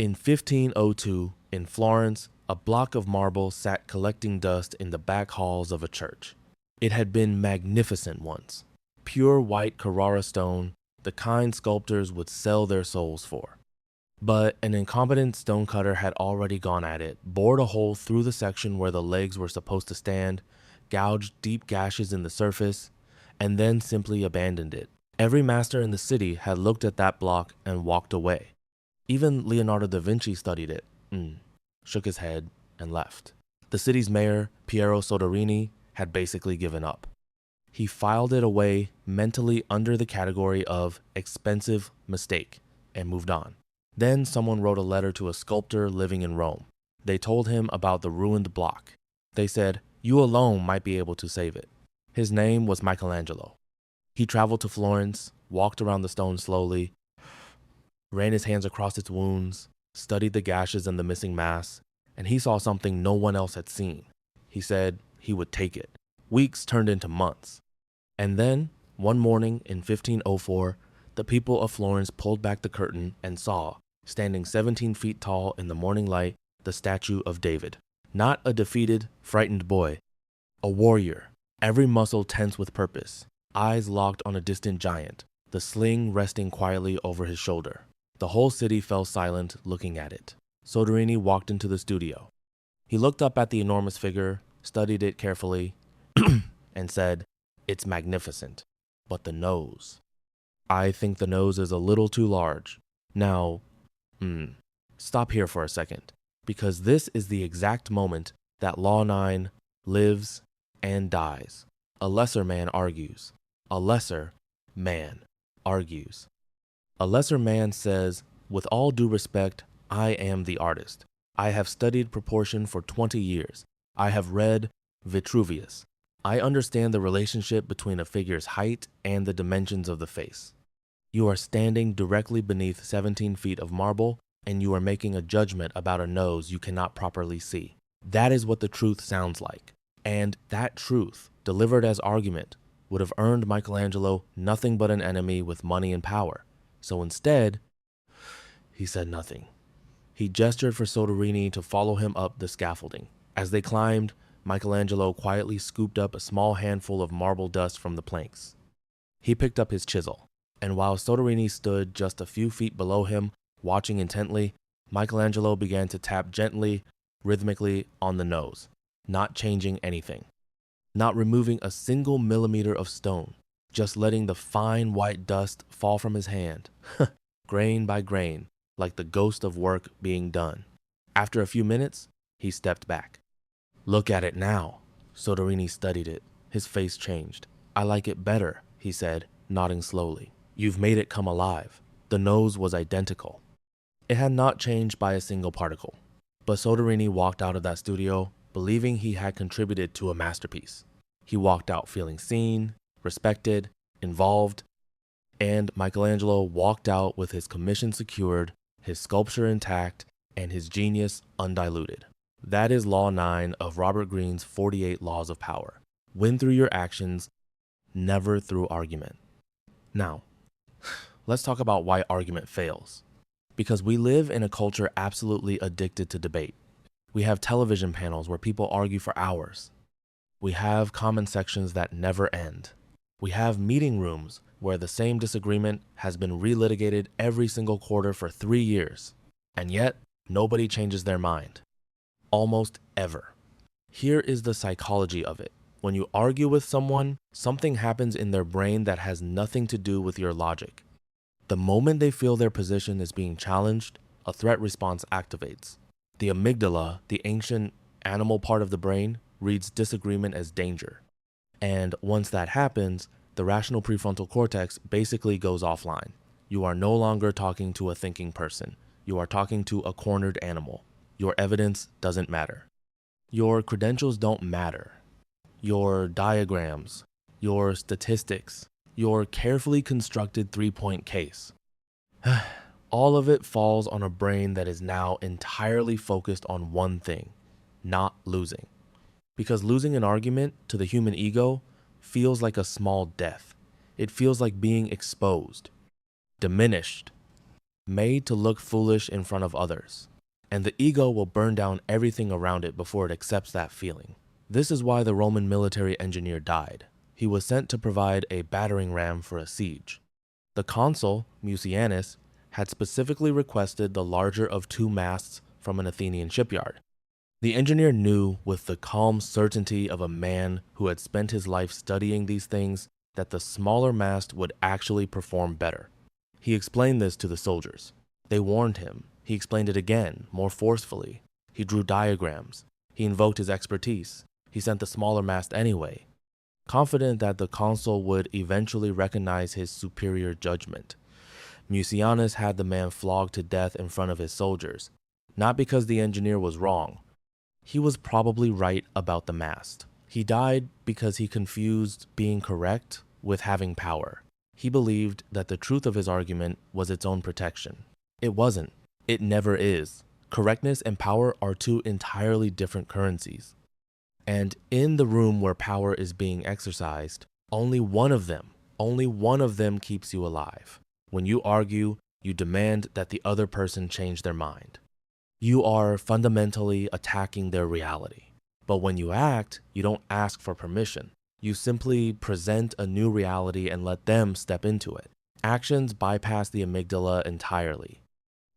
In 1502, in Florence, a block of marble sat collecting dust in the back halls of a church. It had been magnificent once. Pure white Carrara stone, the kind sculptors would sell their souls for. But an incompetent stonecutter had already gone at it, bored a hole through the section where the legs were supposed to stand, gouged deep gashes in the surface, and then simply abandoned it. Every master in the city had looked at that block and walked away. Even Leonardo da Vinci studied it, shook his head, and left. The city's mayor, Piero Soderini, had basically given up. He filed it away mentally under the category of expensive mistake and moved on. Then someone wrote a letter to a sculptor living in Rome. They told him about the ruined block. They said, "You alone might be able to save it." His name was Michelangelo. He traveled to Florence, walked around the stone slowly, ran his hands across its wounds, studied the gashes and the missing mass, and he saw something no one else had seen. He said he would take it. Weeks turned into months. And then, one morning in 1504, the people of Florence pulled back the curtain and saw, standing 17 feet tall in the morning light, the statue of David. Not a defeated, frightened boy. A warrior, every muscle tense with purpose, eyes locked on a distant giant, the sling resting quietly over his shoulder. The whole city fell silent looking at it. Soderini walked into the studio. He looked up at the enormous figure, studied it carefully, and said, "It's magnificent, but the nose. I think the nose is a little too large. Now, stop here for a second, because this is the exact moment that Law 9 lives and dies. A lesser man argues. A lesser man argues. A lesser man says, with all due respect, I am the artist. I have studied proportion for 20 years. I have read Vitruvius. I understand the relationship between a figure's height and the dimensions of the face. You are standing directly beneath 17 feet of marble, and you are making a judgment about a nose you cannot properly see. That is what the truth sounds like. And that truth, delivered as argument, would have earned Michelangelo nothing but an enemy with money and power. So instead, he said nothing. He gestured for Soderini to follow him up the scaffolding. As they climbed, Michelangelo quietly scooped up a small handful of marble dust from the planks. He picked up his chisel, and while Soderini stood just a few feet below him, watching intently, Michelangelo began to tap gently, rhythmically on the nose, not changing anything, not removing a single millimeter of stone, just letting the fine white dust fall from his hand, grain by grain, like the ghost of work being done. After a few minutes, he stepped back. Look at it now. Soderini studied it. His face changed. I like it better, he said, nodding slowly. You've made it come alive. The nose was identical. It had not changed by a single particle. But Soderini walked out of that studio, believing he had contributed to a masterpiece. He walked out feeling seen, respected, involved, and Michelangelo walked out with his commission secured, his sculpture intact, and his genius undiluted. That is Law 9 of Robert Greene's 48 Laws of Power. Win through your actions, never through argument. Now, let's talk about why argument fails. Because we live in a culture absolutely addicted to debate. We have television panels where people argue for hours. We have comment sections that never end. We have meeting rooms where the same disagreement has been relitigated every single quarter for 3 years. And yet, nobody changes their mind. Almost ever. Here is the psychology of it. When you argue with someone, something happens in their brain that has nothing to do with your logic. The moment they feel their position is being challenged, a threat response activates. The amygdala, the ancient animal part of the brain, reads disagreement as danger. And once that happens, the rational prefrontal cortex basically goes offline. You are no longer talking to a thinking person. You are talking to a cornered animal. Your evidence doesn't matter. Your credentials don't matter. Your diagrams, your statistics, your carefully constructed three-point case. All of it falls on a brain that is now entirely focused on one thing, not losing. Because losing an argument to the human ego feels like a small death. It feels like being exposed, diminished, made to look foolish in front of others. And the ego will burn down everything around it before it accepts that feeling. This is why the Roman military engineer died. He was sent to provide a battering ram for a siege. The consul, Mucianus, had specifically requested the larger of 2 masts from an Athenian shipyard. The engineer knew with the calm certainty of a man who had spent his life studying these things that the smaller mast would actually perform better. He explained this to the soldiers. They warned him. He explained it again, more forcefully. He drew diagrams. He invoked his expertise. He sent the smaller mast anyway, confident that the consul would eventually recognize his superior judgment. Mucianus had the man flogged to death in front of his soldiers, not because the engineer was wrong. He was probably right about the mast. He died because he confused being correct with having power. He believed that the truth of his argument was its own protection. It wasn't. It never is. Correctness and power are 2 entirely different currencies. And in the room where power is being exercised, only one of them keeps you alive. When you argue, you demand that the other person change their mind. You are fundamentally attacking their reality. But when you act, you don't ask for permission. You simply present a new reality and let them step into it. Actions bypass the amygdala entirely.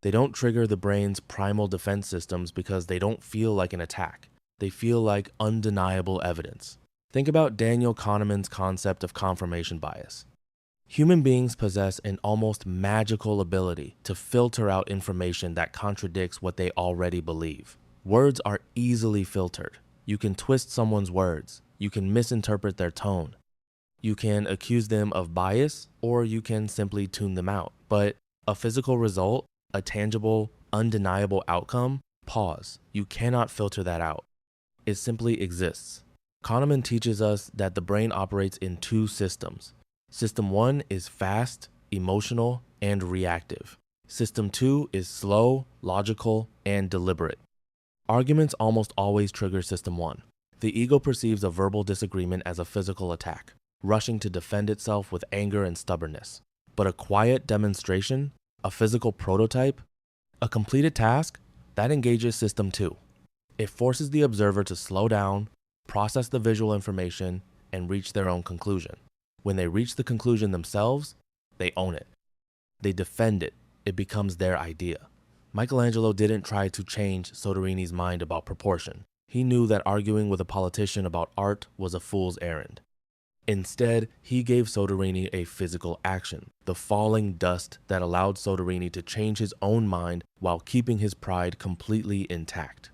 They don't trigger the brain's primal defense systems because they don't feel like an attack. They feel like undeniable evidence. Think about Daniel Kahneman's concept of confirmation bias. Human beings possess an almost magical ability to filter out information that contradicts what they already believe. Words are easily filtered. You can twist someone's words. You can misinterpret their tone. You can accuse them of bias, or you can simply tune them out. But a physical result, a tangible, undeniable outcome, pause. You cannot filter that out. It simply exists. Kahneman teaches us that the brain operates in 2 systems. System 1 is fast, emotional, and reactive. System 2 is slow, logical, and deliberate. Arguments almost always trigger System 1. The ego perceives a verbal disagreement as a physical attack, rushing to defend itself with anger and stubbornness. But a quiet demonstration, a physical prototype, a completed task, that engages System 2. It forces the observer to slow down, process the visual information, and reach their own conclusion. When they reach the conclusion themselves, they own it. They defend it. It becomes their idea. Michelangelo didn't try to change Soderini's mind about proportion. He knew that arguing with a politician about art was a fool's errand. Instead, he gave Soderini a physical action, the falling dust that allowed Soderini to change his own mind while keeping his pride completely intact.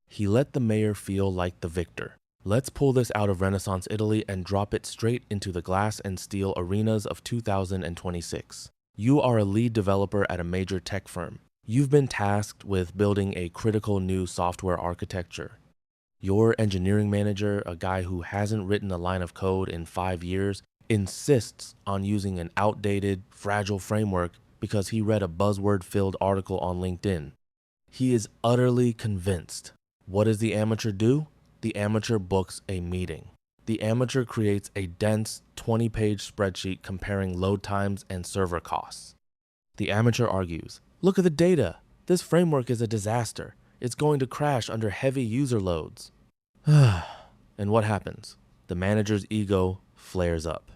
He let the mayor feel like the victor. Let's pull this out of Renaissance Italy and drop it straight into the glass and steel arenas of 2026. You are a lead developer at a major tech firm. You've been tasked with building a critical new software architecture. Your engineering manager, a guy who hasn't written a line of code in 5 years, insists on using an outdated, fragile framework because he read a buzzword-filled article on LinkedIn. He is utterly convinced. What does the amateur do? The amateur books a meeting. The amateur creates a dense 20-page spreadsheet comparing load times and server costs. The amateur argues, "Look at the data. This framework is a disaster. It's going to crash under heavy user loads." And what happens? The manager's ego flares up.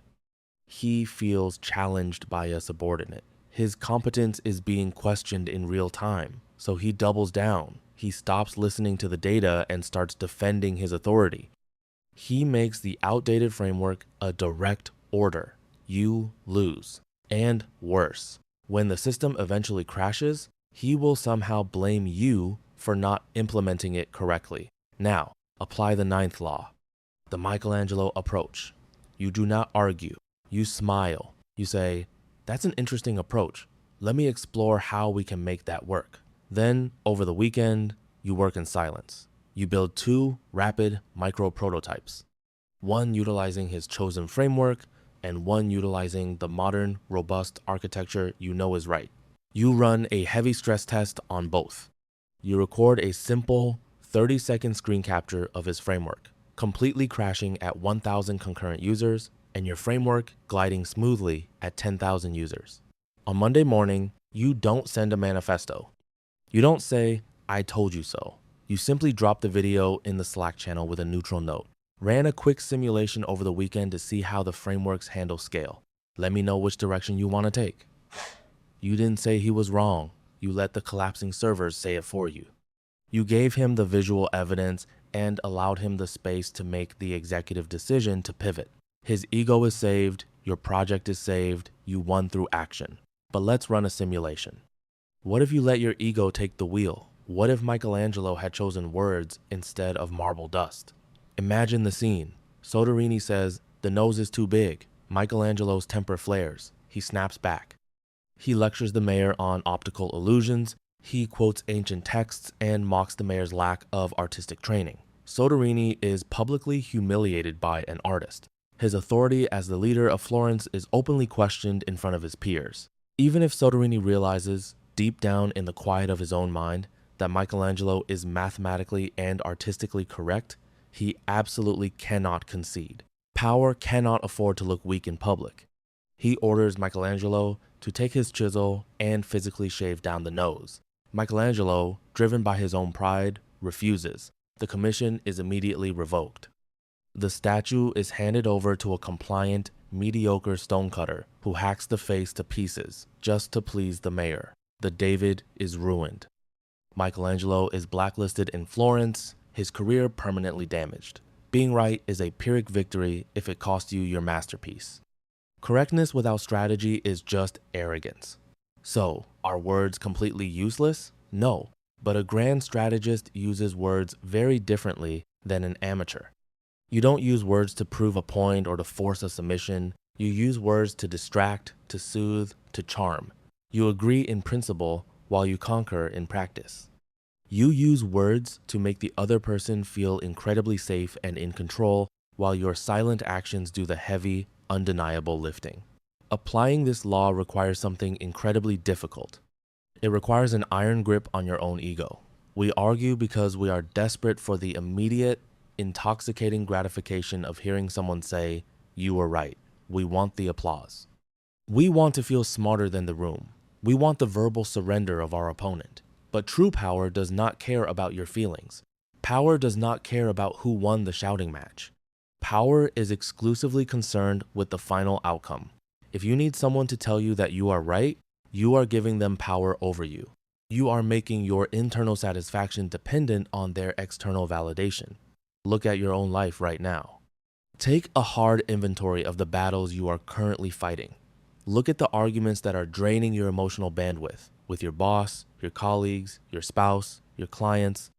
He feels challenged by a subordinate. His competence is being questioned in real time, so he doubles down. He stops listening to the data and starts defending his authority. He makes the outdated framework a direct order. You lose. And worse, when the system eventually crashes, he will somehow blame you for not implementing it correctly. Now, apply the 9th law, the Michelangelo approach. You do not argue. You smile. You say, "That's an interesting approach. Let me explore how we can make that work." Then, over the weekend, you work in silence. You build 2 rapid micro prototypes, one utilizing his chosen framework and one utilizing the modern, robust architecture you know is right. You run a heavy stress test on both. You record a simple 30-second screen capture of his framework, completely crashing at 1,000 concurrent users, and your framework gliding smoothly at 10,000 users. On Monday morning, You don't send a manifesto. You don't say, "I told you so." You simply drop the video in the Slack channel with a neutral note. Ran a quick simulation over the weekend to see how the frameworks handle scale. Let me know which direction you want to take. You didn't say he was wrong. You let the collapsing servers say it for you. You gave him the visual evidence and allowed him the space to make the executive decision to pivot. His ego is saved, your project is saved, you won through action. But let's run a simulation. What if you let your ego take the wheel? What if Michelangelo had chosen words instead of marble dust? Imagine the scene. Soderini says, "The nose is too big." Michelangelo's temper flares. He snaps back. He lectures the mayor on optical illusions. He quotes ancient texts and mocks the mayor's lack of artistic training. Soderini is publicly humiliated by an artist. His authority as the leader of Florence is openly questioned in front of his peers. Even if Soderini realizes, deep down in the quiet of his own mind, that Michelangelo is mathematically and artistically correct, he absolutely cannot concede. Power cannot afford to look weak in public. He orders Michelangelo to take his chisel and physically shave down the nose. Michelangelo, driven by his own pride, refuses. The commission is immediately revoked. The statue is handed over to a compliant, mediocre stonecutter who hacks the face to pieces just to please the mayor. The David is ruined. Michelangelo is blacklisted in Florence, his career permanently damaged. Being right is a Pyrrhic victory if it costs you your masterpiece. Correctness without strategy is just arrogance. So, are words completely useless? No, but a grand strategist uses words very differently than an amateur. You don't use words to prove a point or to force a submission. You use words to distract, to soothe, to charm. You agree in principle while you conquer in practice. You use words to make the other person feel incredibly safe and in control, while your silent actions do the heavy, undeniable lifting. Applying this law requires something incredibly difficult. It requires an iron grip on your own ego. We argue because we are desperate for the immediate, intoxicating gratification of hearing someone say, "You were right." We want the applause. We want to feel smarter than the room. We want the verbal surrender of our opponent. But true power does not care about your feelings. Power does not care about who won the shouting match. Power is exclusively concerned with the final outcome. If you need someone to tell you that you are right, you are giving them power over you. You are making your internal satisfaction dependent on their external validation. Look at your own life right now. Take a hard inventory of the battles you are currently fighting. Look at the arguments that are draining your emotional bandwidth with your boss, your colleagues, your spouse, your clients.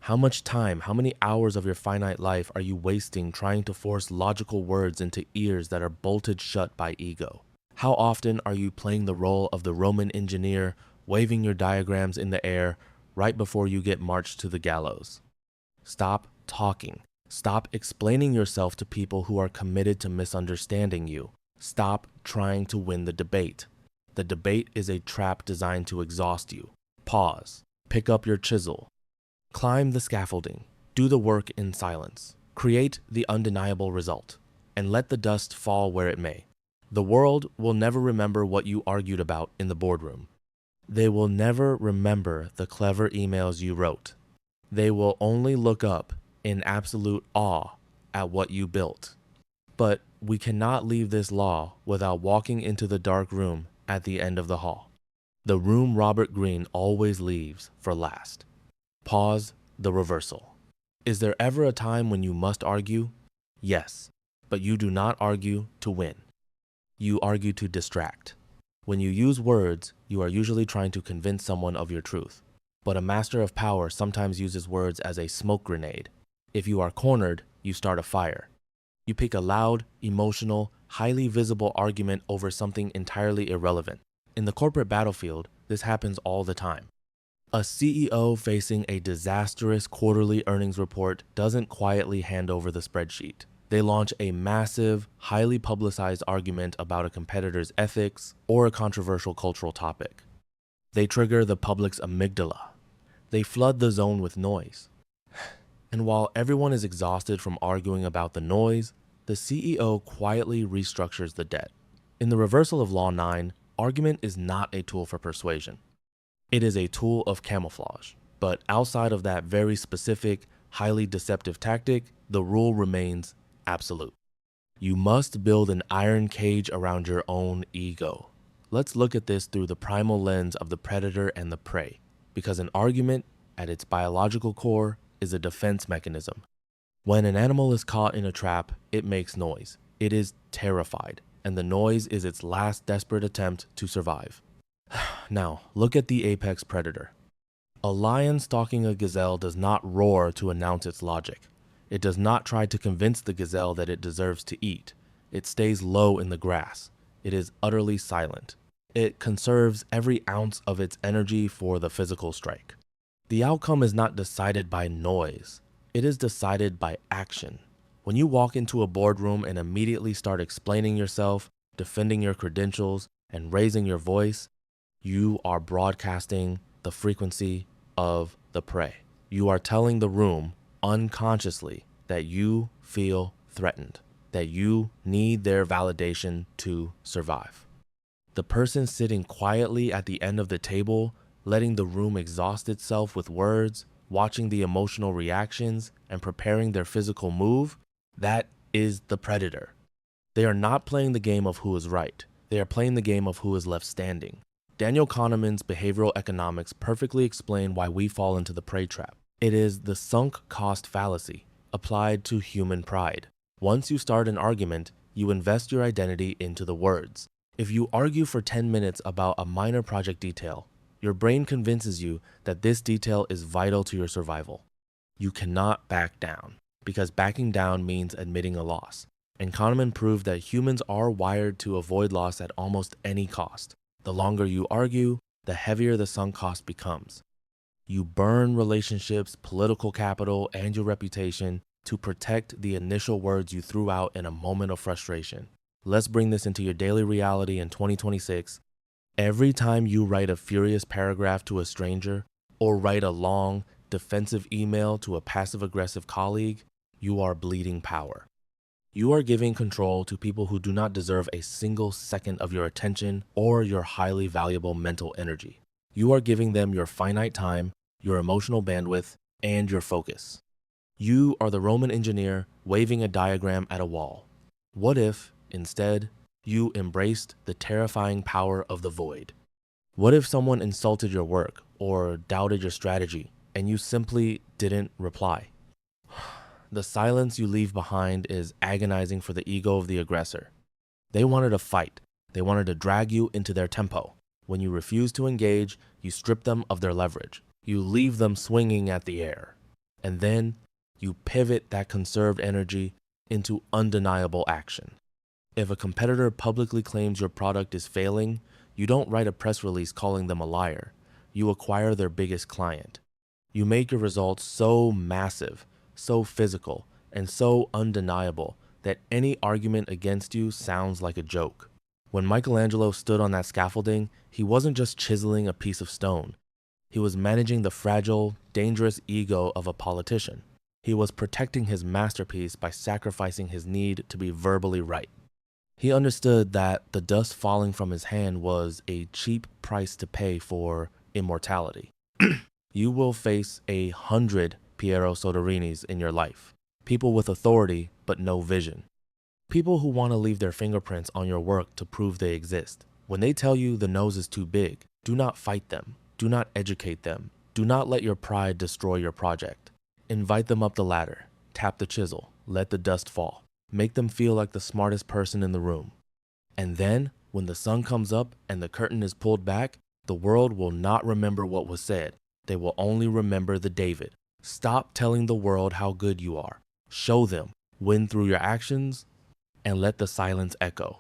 How much time, how many hours of your finite life are you wasting trying to force logical words into ears that are bolted shut by ego? How often are you playing the role of the Roman engineer, waving your diagrams in the air right before you get marched to the gallows? Stop talking. Stop explaining yourself to people who are committed to misunderstanding you. Stop trying to win the debate. The debate is a trap designed to exhaust you. Pause. Pick up your chisel. Climb the scaffolding. Do the work in silence. Create the undeniable result. And let the dust fall where it may. The world will never remember what you argued about in the boardroom. They will never remember the clever emails you wrote. They will only look up in absolute awe at what you built. But we cannot leave this law without walking into the dark room at the end of the hall. The room Robert Greene always leaves for last. Pause the reversal. Is there ever a time when you must argue? Yes, but you do not argue to win. You argue to distract. When you use words, you are usually trying to convince someone of your truth. But a master of power sometimes uses words as a smoke grenade. If you are cornered, you start a fire. You pick a loud, emotional, highly visible argument over something entirely irrelevant. In the corporate battlefield, this happens all the time. A CEO facing a disastrous quarterly earnings report doesn't quietly hand over the spreadsheet. They launch a massive, highly publicized argument about a competitor's ethics or a controversial cultural topic. They trigger the public's amygdala. They flood the zone with noise. And while everyone is exhausted from arguing about the noise, the CEO quietly restructures the debt. In the reversal of Law 9, Argument is not a tool for persuasion. It is a tool of camouflage. But outside of that very specific, highly deceptive tactic, the rule remains absolute. You must build an iron cage around your own ego. Let's look at this through the primal lens of the predator and the prey, because an argument, at its biological core, is a defense mechanism. When an animal is caught in a trap, it makes noise. It is terrified, and the noise is its last desperate attempt to survive. Now, look at the apex predator. A lion stalking a gazelle does not roar to announce its logic. It does not try to convince the gazelle that it deserves to eat. It stays low in the grass. It is utterly silent. It conserves every ounce of its energy for the physical strike. The outcome is not decided by noise. It is decided by action. When you walk into a boardroom and immediately start explaining yourself, defending your credentials, and raising your voice, you are broadcasting the frequency of the prey. You are telling the room unconsciously that you feel threatened, that you need their validation to survive. The person sitting quietly at the end of the table, letting the room exhaust itself with words, watching the emotional reactions, and preparing their physical move, that is the predator. They are not playing the game of who is right. They are playing the game of who is left standing. Daniel Kahneman's behavioral economics perfectly explain why we fall into the prey trap. It is the sunk cost fallacy applied to human pride. Once you start an argument, you invest your identity into the words. If you argue for 10 minutes about a minor project detail, your brain convinces you that this detail is vital to your survival. You cannot back down, because backing down means admitting a loss. And Kahneman proved that humans are wired to avoid loss at almost any cost. The longer you argue, the heavier the sunk cost becomes. You burn relationships, political capital, and your reputation to protect the initial words you threw out in a moment of frustration. Let's bring this into your daily reality in 2026. Every time you write a furious paragraph to a stranger or write a long, defensive email to a passive-aggressive colleague, you are bleeding power. You are giving control to people who do not deserve a single second of your attention or your highly valuable mental energy. You are giving them your finite time, your emotional bandwidth, and your focus. You are the Roman engineer waving a diagram at a wall. What if, instead, you embraced the terrifying power of the void? What if someone insulted your work or doubted your strategy and you simply didn't reply? The silence you leave behind is agonizing for the ego of the aggressor. They wanted to fight. They wanted to drag you into their tempo. When you refuse to engage, you strip them of their leverage. You leave them swinging at the air. And then you pivot that conserved energy into undeniable action. If a competitor publicly claims your product is failing, you don't write a press release calling them a liar. You acquire their biggest client. You make your results so massive, so physical, and so undeniable that any argument against you sounds like a joke. When Michelangelo stood on that scaffolding, he wasn't just chiseling a piece of stone. He was managing the fragile, dangerous ego of a politician. He was protecting his masterpiece by sacrificing his need to be verbally right. He understood that the dust falling from his hand was a cheap price to pay for immortality. You will face 100 Piero Soderinis in your life. People with authority, but no vision. People who want to leave their fingerprints on your work to prove they exist. When they tell you the nose is too big, do not fight them. Do not educate them. Do not let your pride destroy your project. Invite them up the ladder. Tap the chisel. Let the dust fall. Make them feel like the smartest person in the room. And then, when the sun comes up and the curtain is pulled back, the world will not remember what was said. They will only remember the David. Stop telling the world how good you are. Show them, win through your actions, and let the silence echo.